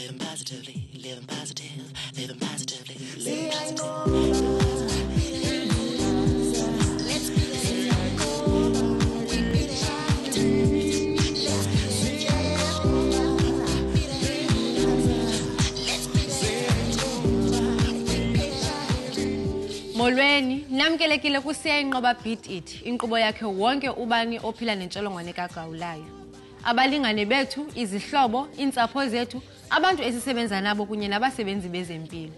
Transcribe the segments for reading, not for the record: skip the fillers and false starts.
living positively, living positive, living positively, living positive. Molweni, namkelekile ku Siyayinqoba Beat It, inkqubo yakhe wonke ubani ophila nentsholongwane kagawulayo. Abalingane bethu, izihlobo, iintsapho zethu, abantu esisebenza nabo kunye nabasebenzi bezempilo.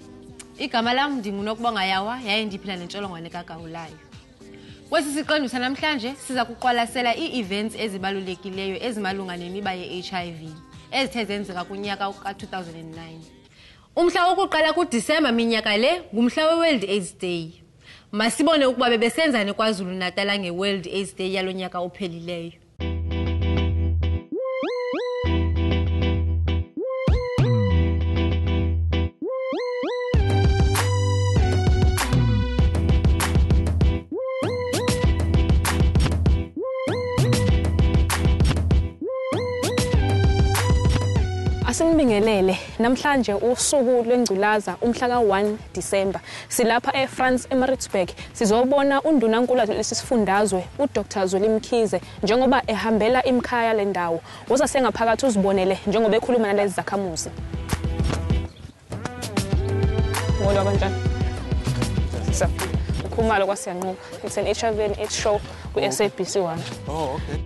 Igama lam ndingunokubonga Yawa yaye ndiphila nentsholongwane kagawulayo. Kwesi siqendu sanamhlanje siza kuqwalasela ii-events ezibalulekileyo ezimalunga nemiba ye-HIV ezithe zenzeka kunyaka ka-2009. Umhla wokuqala kuDisemba minyaka le ngumhla we-World AIDS Day. Masibone ukuba bebesenzani KwaZulu Natal nge-World AIDS Day yalo nyaka ophelileyo. Asinibingelele namhlanje usuku lwengculaza umhla ka-1 Disemba silapha eFrance eMaritzburg sizobona undunankulu lesifundazwe uDr Mkhize njengoba ehambela imkhaya lendawo woza sengaphakathi uzibonele njengoba ekhuluma nalezi zakhamuzi. Ngolo kanjani? Ukhumalo kwaSiyayinqoba. It's an HIV and AIDS show ku SABC1. Oh, okay.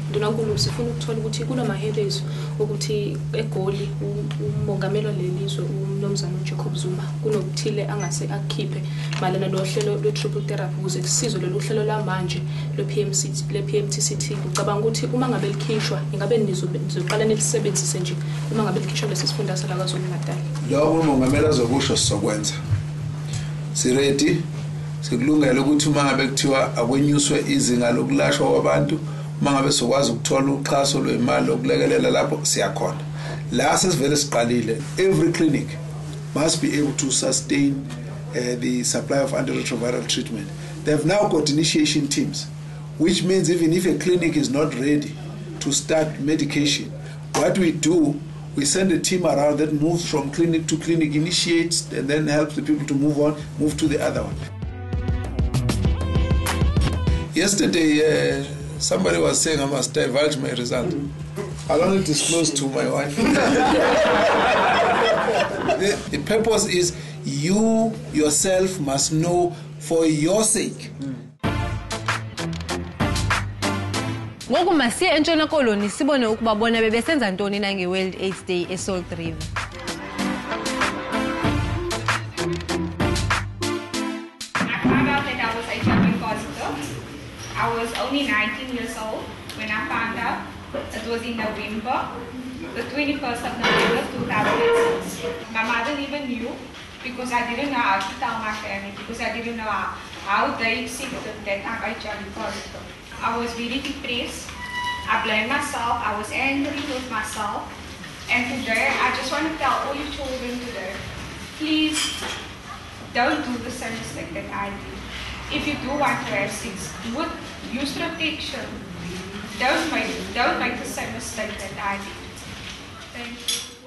Ndunankulu sifuna ukuthola ukuthi kunamahelezo ukuthi eGoli umongameli lelizwe uMnumzana Jacob Zuma kunokuthile angase akukhiphe malana nohlelo lwe-triple therapy ukuze kusizwe lolu hlelo lamanje le-PMTCT. Ucabanga ukuthi uma ngabe likhishwa ingabe nizoqala nilisebenzise nje uma ngabe likhishwa lesifundazwe la KwaZulu Natal? Lokho umongameli azokusho sizokwenza. Siredi sikulungele ukuthi uma ngabe kuthiwa akwenyuswe izinga lokulashwa kwabantu uma ngabe sokwazi ukuthola uxhaso lwemali lokulekelela lapho siyakhona. La sesivele siqalile, every clinic must be able to sustain the supply of antiretroviral treatment. They've now got initiation teams, which means even if a clinic is not ready to start medication, what we do, we send a team around that moves from clinic to clinic, initiates, and then helps the people to move to the other one. Yesterday, somebody was saying I must divulge my result. I'll only disclose to my wife. The purpose is you yourself must know for your sake. Ngoku masiye entshona koloni sibone ukuba bona bebesenza ntoni na nge-World AIDS Day eSalt River. I was only 19 years old when I found out. It was in November, the 21st of November 2006. My mother never knew because I didn't know how to tell my family, because I didn't know how they accepted that I'm HIV positive. I was very depressed. I blamed myself. I was angry with myself. And today, I just want to tell all you children today, please don't do the same mistake that I did. If you do want to have sex, use protection. Don't make the same mistake that I did. Thank you.